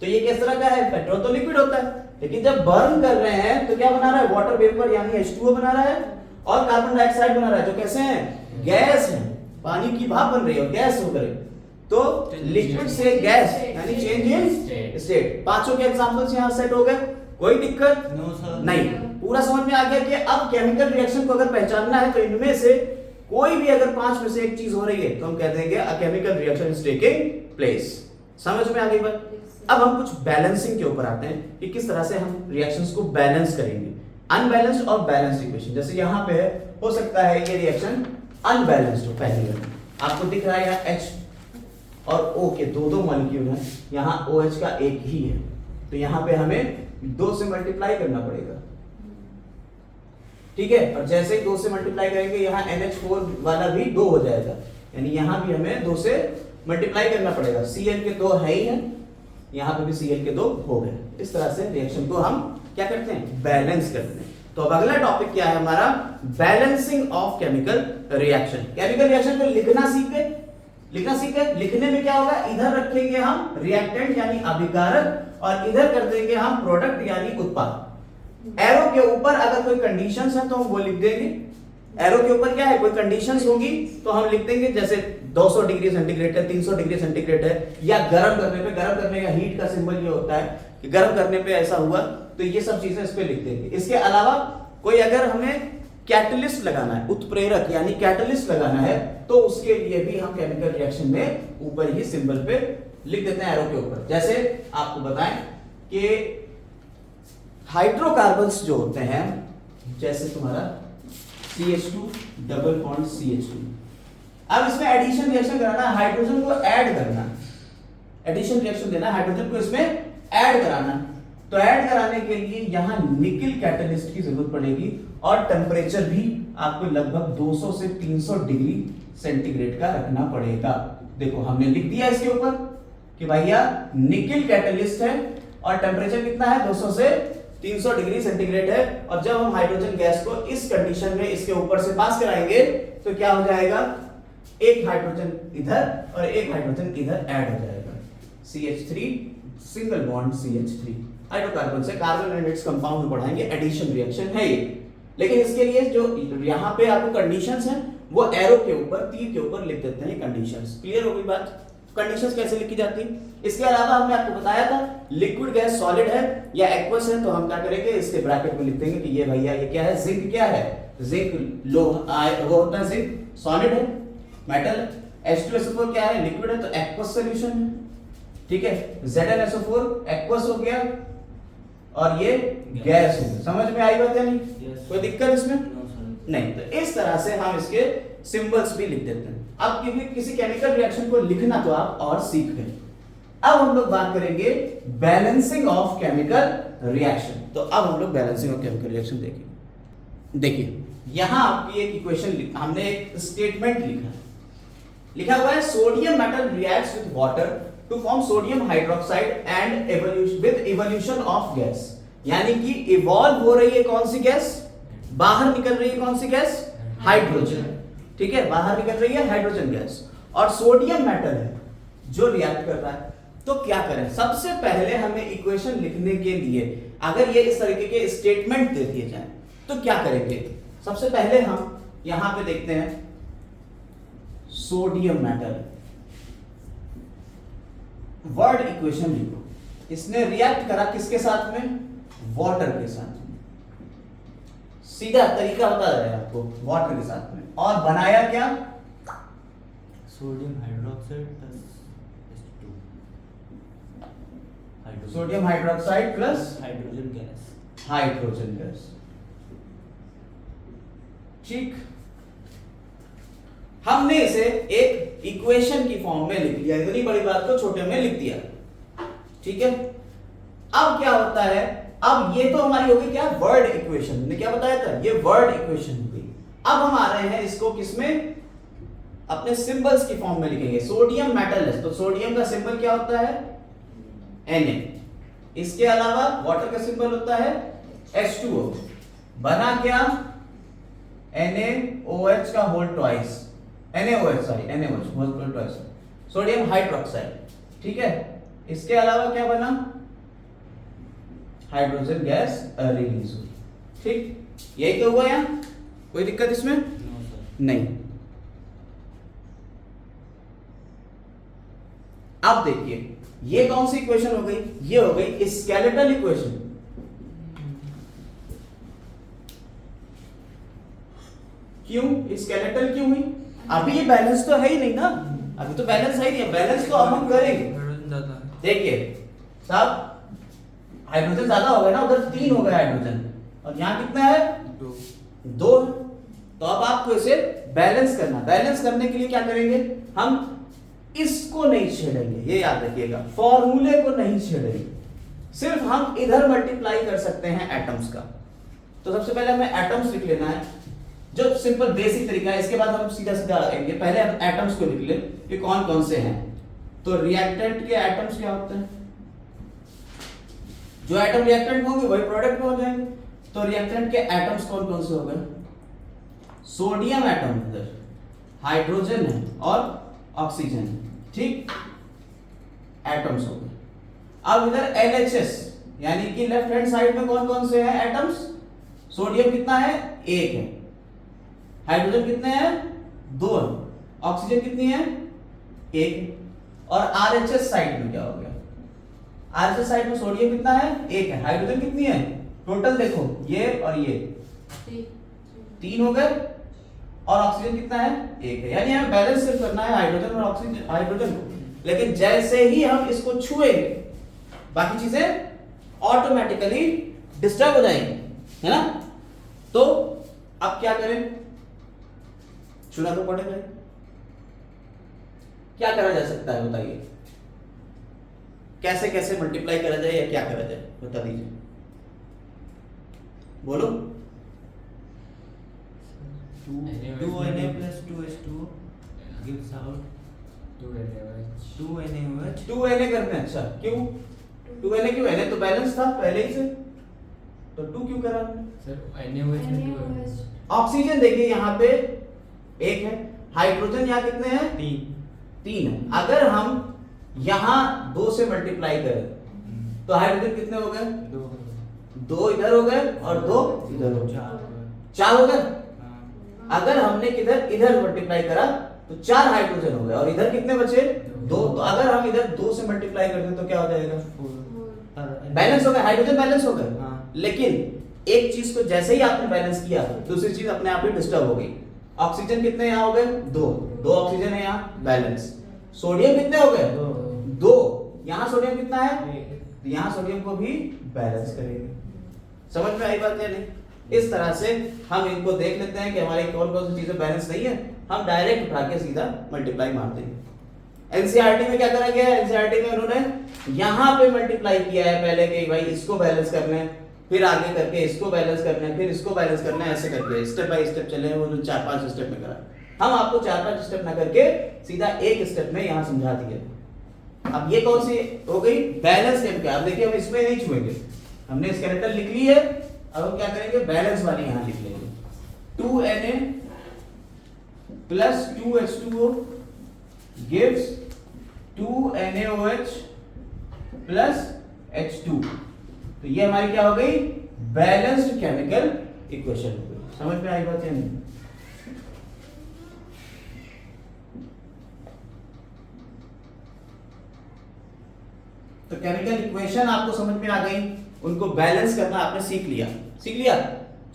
तो ये किस तरह का है, पेट्रोल तो लिक्विड होता है, लेकिन जब बर्न कर रहे हैं तो क्या बना रहा है, वाटर वेपर यानी H2O बना रहा है और कार्बन डाइऑक्साइड बना रहा है, जो कैसे हैं, गैस है, पानी की भाप बन रही है और गैस होकर। तो लिक्विड से गैस यानी चेंज इन स्टेट। पांचों के एग्जांपल्स यहां सेट हो गए, कोई दिक्कत नहीं। पूरा समझ में आ गया कि अब केमिकल रिएक्शन को अगर पहचानना है तो इनमें से कोई भी अगर पांच में से एक चीज हो रही है तो हम कह देंगे a chemical reaction is taking place. समझ में आ गई बात। अब हम कुछ बैलेंसिंग के ऊपर आते हैं कि किस तरह से हम रिएक्शंस को बैलेंस करेंगे, अनबैलेंस्ड और बैलेंस्ड इक्वेशन। जैसे यहां पे हो सकता है ये रिएक्शन अनबैलेंस्ड हो, पहली बार आपको दिख रहा है यहाँ H और O के दो दो मॉलिक्यूल हैं, यहाँ OH का एक ही है, तो यहाँ पे हमें 2 से मल्टीप्लाई करना पड़ेगा, ठीक है। और जैसे ही 2 से मल्टीप्लाई करेंगे यहाँ NH4 वाला भी 2 हो जाएगा, यानी यहाँ भी हमें 2 से मल्टीप्लाई करना पड़ेगा। Cl के 2 है ही है, यहाँ पे भी Cl के 2 हो गए। इस तरह से रिएक्शन को हम क्या करते हैं, बैलेंस करते हैं। तो अब अगला टॉपिक क्या है हमारा, balancing of chemical reaction. Chemical reaction को लिखना सीखे, लिखने में क्या होगा, इधर रखेंगे हम रिएक्टेंट यानी अभिकारक और इधर कर देंगे हम प्रोडक्ट यानी उत्पाद। एरो के ऊपर अगर कोई कंडीशंस है तो हम वो लिख देंगे, एरो के ऊपर क्या है, कोई कंडीशंस होगी तो हम लिख देंगे, जैसे 200 डिग्री सेंटीग्रेड है, 300 डिग्री सेंटीग्रेड है, या गर्म करने का हीट का सिंबल ये होता है कि गर्म करने पे ऐसा हुआ, तो ये सब चीजें इस पे लिख देंगे। इसके अलावा कोई अगर हमें कैटलिस्ट लगाना है, उत्प्रेरक यानी कैटलिस्ट लगाना है, तो उसके लिए भी हम केमिकल रिएक्शन में ऊपर ही सिंबल पे लिख देते हैं एरो के ऊपर। जैसे आपको बताएं कि हाइड्रोकार्बन्स जो होते हैं, जैसे तुम्हारा CH2 डबल बॉन्ड CH2, अब इसमें एडिशन रिएक्शन कराना है, हाइड्रोजन को ऐड करना, एडिशन रिएक्शन देना, हाइड्रोजन को इसमें ऐड कराना। तो ऐड कराने के लिए यहां निकल कैटलिस्ट की जरूरत पड़ेगी और टेम्परेचर भी आपको लगभग 200 से 300 डिग्री सेंटीग्रेड का रखना पड़ेगा। देखो हमने लिख दिया इसके ऊपर कि भैया निकल कैटलिस्ट है और टेम्परेचर कितना है, 200 से 300 डिग्री सेंटीग्रेड है। और जब हम हाइड्रोजन गैस को इस कंडीशन में इसके ऊपर से पास कराएंगे तो क्या हो जाएगा, एक हाइड्रोजन इधर और एक हाइड्रोजन इधर ऐड हो जाएगा, CH3 single bond CH3। Hydrocarbon से कार्बन एंड इट्स कंपाउंड में बढ़ाएंगे, एडिशन रिएक्शन है ये। लेकिन इसके लिए जो यहाँ पे आपको कंडीशंस हैं वो एरो के ऊपर, तीर के ऊपर लिख देते हैं कंडीशंस। क्लियर हो गई बात, कंडीशंस कैसे लिखी जाती है। इसके अलावा हमने आपको बताया था लिक्विड गैस सॉलिड है या एक्वस है, तो हम क्या करेंगे, इसके ब्रैकेट में लिख देंगे कि ये भैया ये क्या है, जिंक क्या है, जिंक लोहा वो होता है, जिंक सॉलिड है, मेटल। H2SO4 क्या है, लिक्विड है, तो एक्वस सॉल्यूशन है, ठीक है। ZnSO4 एक्वस हो गया और ये गैस हो गया। समझ में आई बात है नहीं, कोई दिक्कत इसमें नहीं। तो इस तरह से हम इसके सिंबल्स भी लिख देते हैं। अब किसी केमिकल रिएक्शन को लिखना तो आप और सीख गए। अब हम लोग बात करेंगे बैलेंसिंग ऑफ केमिकल रिएक्शन। तो अब हम लोग बैलेंसिंग ऑफ केमिकल रिएक्शन देखेंगे। देखिए यहां आपकी एक इक्वेशन, हमने एक स्टेटमेंट लिखा हुआ है, sodium metal reacts with water to form sodium hydroxide and with evolution of gas. यानी कि इवॉल्व हो रही है कौन सी गैस, बाहर निकल रही है कौन सी गैस, हाइड्रोजन, ठीक है, बाहर निकल रही है हाइड्रोजन गैस, और सोडियम मेटल है जो रिएक्ट कर रहा है। तो क्या करें, सबसे पहले हमें इक्वेशन लिखने के लिए अगर ये इस तरीके के स्टेटमेंट दे दिए जाए तो क्या करेंगे। सबसे पहले हम यहां पे देखते हैं सोडियम मेटल, वर्ड इक्वेशन लिखो। इसने रिएक्ट करा किसके साथ में, वाटर के साथ में। सीधा तरीका बता रहे हैं आपको, वाटर के साथ में। और बनाया क्या, sodium hydroxide plus H2, sodium hydroxide plus hydrogen gas. ठीक, हमने इसे एक इक्वेशन की फॉर्म में लिख लिया, इतनी बड़ी बात को छोटे में लिख दिया, ठीक है। अब क्या होता है, अब ये तो हमारी होगी क्या, वर्ड इक्वेशन। ने क्या बताया था, ये वर्ड इक्वेशन हो गई। अब हम आ रहे हैं इसको किसमें, अपने सिंबल्स की फॉर्म में लिखेंगे। सोडियम मेटललेस, तो सोडियम का सिंबल क्या होता है, Na। इसके अलावा वाटर का सिंबल होता है H2O। बना क्या, NaOH का whole twice, NaOH sorry NaOH whole twice, sodium hydroxide, ठीक है। इसके अलावा क्या बना, हाइड्रोजन गैस रिलीज हुई, ठीक। यही तो हुआ यहाँ, कोई दिक्कत इसमें नहीं। अब देखिए ये कौन सी इक्वेशन हो गई, ये हो गई स्केलेटल इक्वेशन। क्यों स्केलेटल क्यों हुई, अभी ये बैलेंस तो है ही नहीं ना, अभी तो बैलेंस है ही नहीं, बैलेंस तो अब हम करेंगे। देखिए साहब हाइड्रोजन ज्यादा हो गया ना, उधर 3 हो गया हाइड्रोजन और यहाँ कितना है 2। तो अब आपको इसे बैलेंस करना, बैलेंस करने के लिए क्या करेंगे, हम इसको नहीं छेड़ेंगे, ये याद रखिएगा, फॉर्मूले को नहीं छेड़ेंगे, सिर्फ हम इधर मल्टीप्लाई कर सकते हैं एटम्स का। तो सबसे पहले हमें एटम्स लिख लेना है, जो सिंपल बेसिक तरीका है। इसके बाद हम सीधा सीधा आएंगे, पहले हम एटम्स को लिख ले कि कौन कौन से हैं। तो रिएक्टेंट के एटम्स क्या होते हैं, जो एटम रिएक्टेंट होंगे वही प्रोडक्ट में हो जाएंगे। तो रिएक्टेंट के एटम्स कौन कौन से हो गए, सोडियम एटम इधर, हाइड्रोजन है और ऑक्सीजन है, ठीक, एटम्स हो गए। अब इधर LHS यानी कि लेफ्ट हैंड साइड में कौन कौन से हैं एटम्स, सोडियम कितना है 1 है, हाइड्रोजन कितने हैं 2 है, ऑक्सीजन कितनी है 1 है। और RHS साइड में क्या हो गया, RHS साइड में सोडियम कितना है 1 है, हाइड्रोजन कितनी है, टोटल देखो ये और ये 3 हो गए, और ऑक्सीजन कितना है 1 है। यानी हमें बैलेंस सिर्फ करना है हाइड्रोजन और ऑक्सीजन, हाइड्रोजन को। लेकिन जैसे ही हम इसको छुएंगे बाकी चीजें ऑटोमेटिकली डिस्टर्ब हो जाएंगी, है ना। तो अब क्या करें, छूना तो पड़ेगा, क्या करा जा सकता है बताइए, कैसे कैसे मल्टीप्लाई करा जाए या क्या करा जाए बता दीजिए, बोलो। 2Na plus 2H2O gives out 2NaOH। 2Na करते हैं, अच्छा क्यों 2Na क्यों, Na तो बैलेंस था पहले ही से, तो 2 क्यों करा हमने सर NaOH में 2 ऑक्सीजन देखिए यहाँ पे 1 है, हाइड्रोजन यहाँ कितने हैं 3 है। अगर हम यहाँ 2 से मल्टीप्लाई करें तो हाइड्रोजन कितने हो गए, 2 इधर हो गए और 2 इधर हो गए, 4 हो गए। अगर हमने किधर इधर मल्टीप्लाई करा तो 4 हाइड्रोजन हो गए और इधर कितने बचे 2। तो अगर हम इधर 2 से मल्टीप्लाई करते हैं तो क्या हो जाएगा, बैलेंस हो गया, हाइड्रोजन बैलेंस हो गए। लेकिन एक चीज को जैसे ही आपने बैलेंस किया दूसरी चीज अपने आप ही डिस्टर्ब हो गई। ऑक्सीजन कितने यहाँ हो गए 2 ऑक्सीजन है यहाँ, बैलेंस। सोडियम कितने हो गए 2, यहाँ सोडियम कितना है, यहाँ सोडियम को भी बैलेंस करेंगे। समझ में आई बात या नहीं। इस तरह से हम इनको देख लेते हैं कि हमारी कौन कौन सी चीजें बैलेंस नहीं है, हम डायरेक्ट उठा के सीधा मल्टीप्लाई मार देंगे। एनसीईआरटी में क्या करा गया है, एनसीईआरटी में उन्होंने यहाँ पे मल्टीप्लाई किया है पहले कि भाई इसको बैलेंस करना है, फिर आगे करके इसको बैलेंस करना है, फिर इसको बैलेंस करना है, ऐसे करके स्टेप बाय स्टेप चले। वो जो 4-5 स्टेप में करा, हम आपको 4-5 स्टेप ना करके सीधा एक स्टेप में यहाँ समझा दिए। अब ये कौन सी हो गई, बैलेंस केम क्या। अब देखिए हम इसमें नहीं छुएंगे, हमने स्केलेटन लिख ली है, अब हम क्या करेंगे बैलेंस वाली यहाँ लिख लेंगे। 2Na plus 2H2O gives 2NaOH plus H2। तो ये हमारी क्या हो गई, बैलेंस्ड केमिकल इक्वेशन हो गई। समझ में आई बात या नहीं। तो केमिकल इक्वेशन आपको समझ में आ गई, उनको बैलेंस करना आपने सीख लिया।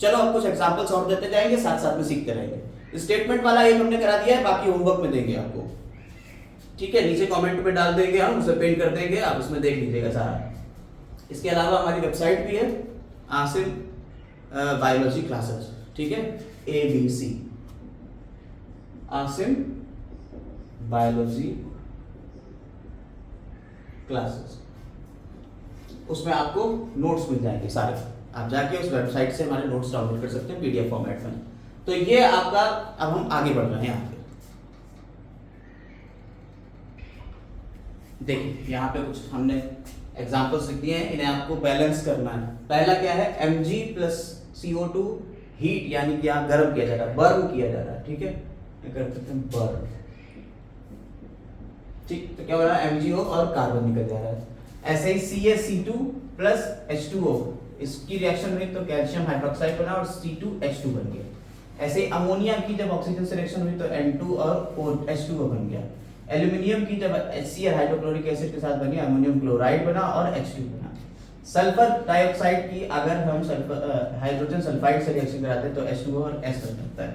चलो अब कुछ एग्जांपल्स और देते जाएंगे, साथ साथ में सीखते रहेंगे। स्टेटमेंट वाला एक हमने करा दिया है, बाकी होमवर्क में देंगे आपको, ठीक है। नीचे कमेंट में डाल देंगे, हम उसे पेंट कर देंगे, आप उसमें देख लीजिएगा सारा। इसके अलावा हमारी वेबसाइट भी है, आसिम बायोलॉजी क्लासेस, ठीक है, ABC आसिम बायोलॉजी क्लासेस। उसमें आपको नोट्स मिल जाएंगे सारे, आप जाके उस वेबसाइट से हमारे नोट्स डाउनलोड कर सकते हैं PDF फॉर्मेट में। तो ये आपका, अब हम आगे बढ़ रहे हैं यहाँ पे। देखिए यहाँ पे कुछ हमने एग्जांपल्स लिख दिए हैं, इन्हें आपको बैलेंस करना है। पहला क्या है, Mg प्लस CO2 हीट, यानी कि यहाँ गर्म किया जा रहा है, बर्न किया जा रहा है, ठीक है, ये कर सकते हैं बर्न, ठीक। तो क्या हो रहा है, MgO और कार्बन निकल जा रहा है। ऐसे ही CaC2 प्लस H2O, इसकी रिएक्शन हुई तो कैल्शियम हाइड्रोक्साइड बना और C2H2 बन गया। ऐसे ही अमोनिया की जब ऑक्सीजन से रिएक्शन हुई तो N2 और H2O बन गया। एल्यूमिनियम की जब HCl हाइड्रोक्लोरिक एसिड के साथ बनी, अमोनियम क्लोराइड बना और H2 बना। सल्फर डाइऑक्साइड की अगर हम हाइड्रोजन सल्फाइड से रिएक्शन कराते हैं तो H2O और S बन जाता है।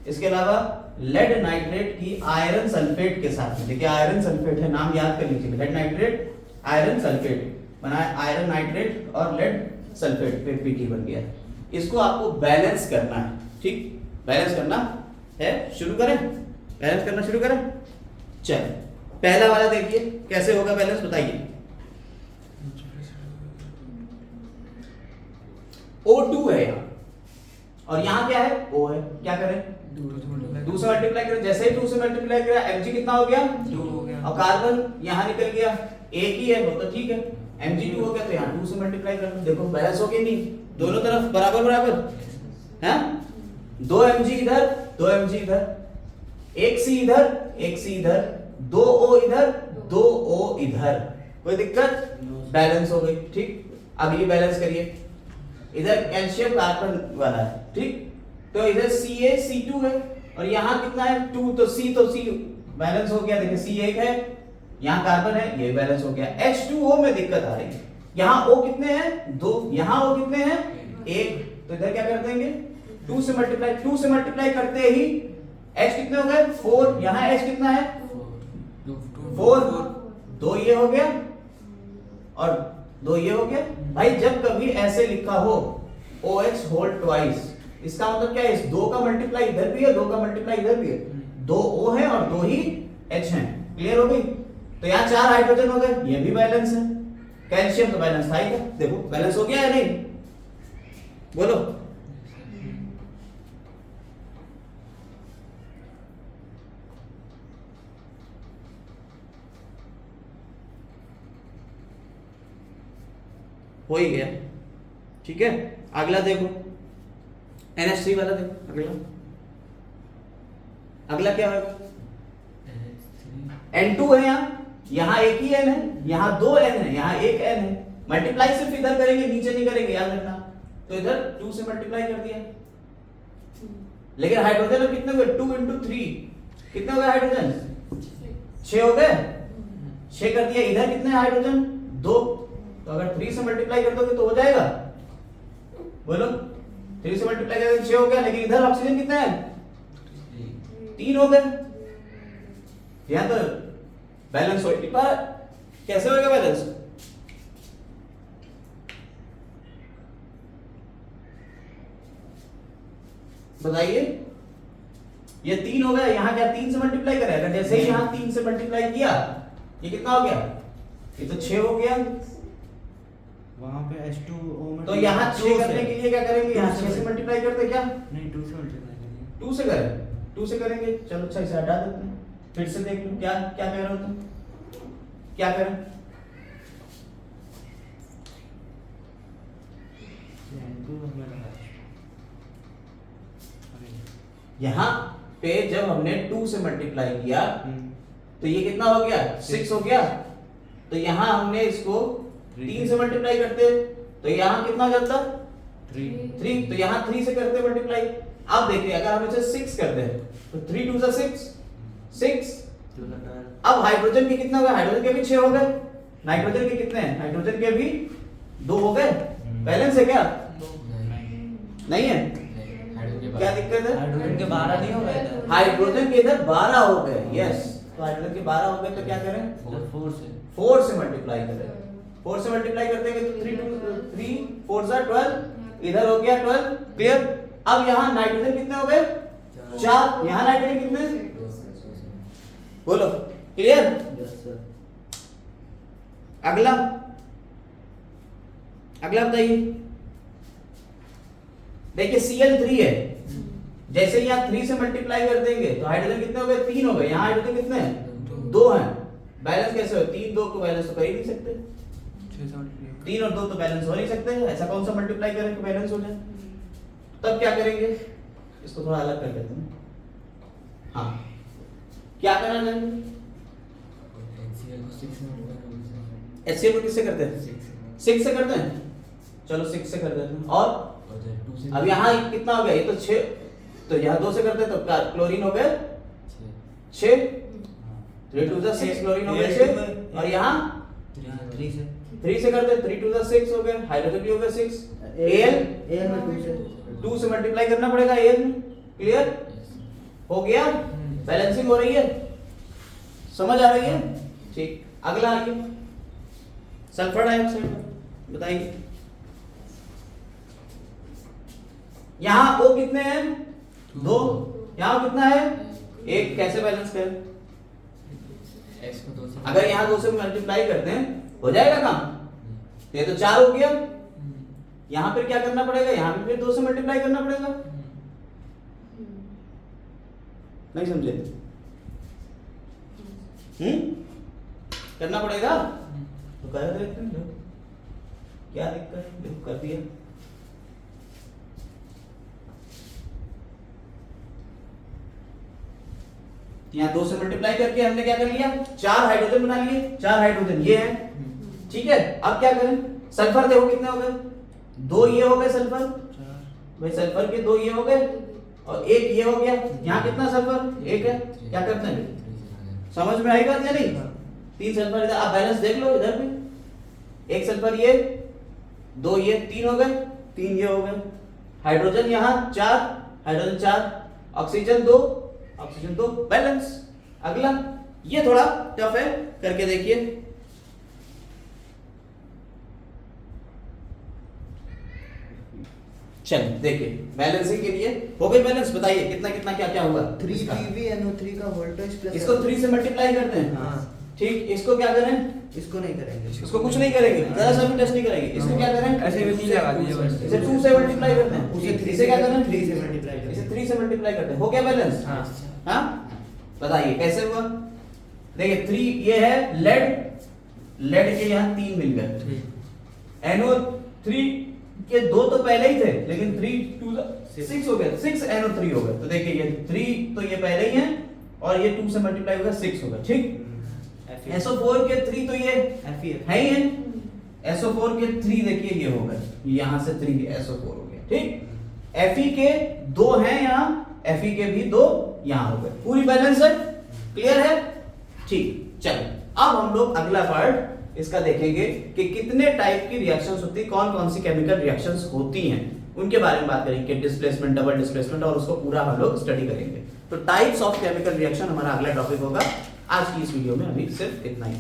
इसके अलावा लेड नाइट्रेट की आयरन सल्फेट के साथ में, देखिए आयरन सल्फेट है, नाम याद कर लीजिए, लेड नाइट्रेट आयरन सल्फेट बना है, आयरन नाइट्रेट और लेड सल्फेट पे Pt बन गया। इसको आपको बैलेंस करना है, ठीक, बैलेंस करना है। शुरू करें, बैलेंस करना शुरू करें। चलिए पहला वाला देखिए कैसे होगा बैलेंस, बताइए। O2 है यहाँ और यहाँ क्या है, O है, क्या करें, 2 से मल्टीप्लाई करें। जैसे ही 2 से मल्टीप्लाई करें, Mg कितना हो गया, 2 हो गया, और कार्बन यहाँ निकल गया, एक ही है वो तो ठीक है, Mg2 हो गया, तो यहाँ 2 से मल्टीप्लाई कर लो, देखो बैलेंस हो गया नहीं, दोनों तरफ बराबर बराबर है। 2 Mg इधर, 2 Mg इधर, एक C इधर, एक C इधर, 2 O इधर, 2 O इधर, कोई दिक्कत, बैलेंस हो गई, ठीक। अगली बैलेंस करिए, इधर कैल्शियम कार्बन वाला है, ठीक, तो इधर CaC2 है और यहाँ कितना है 2, तो C बैलेंस हो गया, देखिए C एक है, यहाँ कार्बन है, ये बैलेंस हो गया। H2O में दिक्कत आ रही है, यहाँ O कितने हैं, 2, यहाँ O कितने हैं, 1, तो इधर क्या कर देंगे, 2 से मल्टीप्लाई करते ही H कितने हो गए, 4, यहाँ H कितना है, 4, 2 ये हो गया और 2 ये हो गया। भाई जब कभी ऐसे लिखा हो OH होल ट्वाइस, इसका मतलब क्या है, इस 2 का मल्टीप्लाई इधर भी है, 2 का मल्टीप्लाई इधर भी है, 2 O है और 2 ही H है, क्लियर हो गई। तो यहाँ 4 हाइड्रोजन हो गए, ये भी बैलेंस है। कैल्शियम तो बैलेंस था ही था, देखो बैलेंस हो गया है नहीं, बोलो। हो ही गया, ठीक है। अगला देखो NH3 वाला देखो, अगला क्या होगा, N2 है, यहाँ एक ही N है, यहाँ 2 N है, यहाँ एक N है, मल्टीप्लाई सिर्फ इधर करेंगे, नीचे नहीं करेंगे, याद रखना। तो इधर 2 से मल्टीप्लाई कर दिया, लेकिन हाइड्रोजन अब कितने हुए, 2 × 3 कितने हो गए हाइड्रोजन, 6 हो गए, 6 कर दिया। इधर कितने हाइड्रोजन, 2, तो अगर 3 से मल्टीप्लाई कर दोगे तो हो जाएगा, बोलो। 3 से मल्टीप्लाई करेंगे 6 हो गया, लेकिन इधर ऑक्सीजन कितना है, 3 हो गए, यहाँ तो बैलेंस हो नहीं पा रहा, कैसे होगा बैलेंस, बताइए। ये 3 हो गया, यहाँ क्या 3 से मल्टीप्लाई करेगा, जैसे ही यहाँ 3 से मल्टीप्लाई किया, ये कितना हो गया, ये तो 6 हो गया। वहां पे H2O में तो यहाँ 6 करने के लिए क्या करेंगे, यहाँ 6 से मल्टीप्लाई करते क्या, नहीं 2 से मल्टीप्लाई करेंगे, 2 से करें, 2 से करेंगे, चलो अच्छा इसे हटा देते हैं, फिर से देख लो क्या क्या कह रहे हो तुम, क्या करें, यहाँ पे जब हमने 2 से मल्टीप्लाई किया तो ये कितना हो गया, 6 हो गया। तो यहाँ हमने इसको 3 से मल्टीप्लाई करते तो यहाँ कितना हो जाता, 3, तो यहाँ 3 से करते मल्टीप्लाई। अब देखिए अगर हम इसे 6 करते हैं तो 3 2 6, अब हाइड्रोजन के कितना हो गया, हाइड्रोजन के भी 6 हो गए, नाइट्रोजन के कितने हैं, नाइट्रोजन के भी 2 हो गए। बैलेंस है क्या, नहीं है, क्या दिक्कत है, हाइड्रोजन के 12 नहीं हो गए, हाइड्रोजन के इधर 12 हो गए, यस। तो हाइड्रोजन के 12 हो गए तो क्या करें, 4 से मल्टीप्लाई करें, 4 से मल्टीप्लाई करते हैं तो 3 4 12, इधर हो गया 12, क्लियर। अब यहाँ नाइट्रोजन कितने हो गए, 4, यहाँ नाइट्रोजन कितने, बोलो, क्लियर। अगला अगला बताइए, देखिए Cl3 है, जैसे ही यहाँ 3 से मल्टीप्लाई कर देंगे तो हाइड्रोजन कितने हो गए, 3 हो गए। यहाँ हाइड्रोजन कितने हैं, 2 हैं। बैलेंस कैसे हो, 3 2 को बैलेंस तो कर ही नहीं सकते, 3 और 2 तो बैलेंस हो नहीं सकते। ऐसा कौन सा मल्टीप्लाई करें कि बैलेंस हो जाए। तब क्या करेंगे, इसको थोड़ा अलग कर लेते हैं। हाँ, क्या करना चाहिए, HCl को किससे करते हैं, 6 से करते हैं। चलो 6 से कर देते हैं। और अब यहाँ कितना हो गया, ये तो 6, तो यहाँ 2 से करते हैं तो क्लोरीन हो गए 6, 3 2 जा 6 क्लोरीन हो गए 6। और यहाँ 3 से करते हैं, 3 2 जा 6 हो गए, हाइड्रोजन भी हो गए 6। Al में 2 से मल्टीप्लाई करना पड़ेगा Al में। क्लियर हो गया, बैलेंसिंग हो रही है, समझ आ रही है। ठीक, अगला आइए, सल्फर डाइऑक्साइड बताइए। यहाँ O कितने हैं, 2, यहाँ कितना है 1, कैसे बैलेंस करें। अगर यहाँ 2 से मल्टीप्लाई करते हैं हो जाएगा काम, ये तो 4 हो गया। यहाँ पर क्या करना पड़ेगा, यहाँ पे फिर 2 से मल्टीप्लाई करना पड़ेगा। नहीं समझे, करना पड़ेगा तो कर देते हैं, क्या दिक्कत है, देखो कर दिया। यहाँ 2 से मल्टीप्लाई करके हमने क्या कर लिया, 4 हाइड्रोजन बना लिए, 4 हाइड्रोजन ये है। ठीक है, अब क्या करें, सल्फर देखो कितने हो गए, 2 ये हो गए सल्फर, भाई सल्फर के 2 ये हो गए और 1 ये हो गया। यहाँ कितना सल्फर, 1 है। क्या करते हैं, समझ में आई बात या नहीं। 3 सल्फर इधर, आप बैलेंस देख लो इधर भी, 1 सल्फर ये, 2 ये, 3 हो गए, 3 ये हो गए। हाइड्रोजन यहाँ 4, हाइड्रोजन 4, ऑक्सीजन 2, ऑक्सीजन 2, बैलेंस। अगला ये थोड़ा टफ है, करके देखिए। चलिए देखिए, बैलेंसिंग के लिए हो गई बैलेंस, बताइए कितना कितना क्या क्या हुआ। 3 PbNO3 का वोल्टेज प्लस, इसको 3 से मल्टीप्लाई करते हैं। हाँ। ठीक, इसको क्या करें, इसको नहीं करेंगे, इसको कुछ नहीं करेंगे, जरा सा भी टेस्ट नहीं करेंगे। इसको क्या करें, ऐसे में 3 लगा दीजिए बस। इसे 2 से मल्टीप्लाई करते हैं, उसे 3 इसे क्या करें, 3 से मल्टीप्लाई करें, इसे 3 से मल्टीप्लाई करते हैं। हो गया बैलेंस। हाँ। हाँ, बताइए कैसे हुआ। देखिए 3 ये है लेड, लेड के यहाँ 3 मिल गए। NO3 के 2 तो पहले ही थे, लेकिन 3 2 6 हो गए, 6 NO3 हो गए। तो देखिए ये 3 तो ये पहले ही है और ये 2 से मल्टीप्लाई होगा 6 होगा। ठीक, SO4 के 3 तो ये है ही है, SO4 के 3 देखिए ये हो गए, यहाँ से 3 SO4 हो गया। ठीक, Fe के 2 हैं यहाँ, Fe के भी 2 यहाँ हो गए, पूरी बैलेंस है। क्लियर है, ठीक। चलो अब हम लोग अगला पार्ट इसका देखेंगे कि कितने टाइप की रिएक्शंस होती है, कौन कौन सी केमिकल रिएक्शंस होती हैं, उनके बारे में बात करेंगे। डिस्प्लेसमेंट, डबल डिस्प्लेसमेंट, और उसको पूरा हम लोग स्टडी करेंगे। तो टाइप्स ऑफ केमिकल रिएक्शन हमारा अगला टॉपिक होगा। आज की इस वीडियो में अभी सिर्फ इतना ही।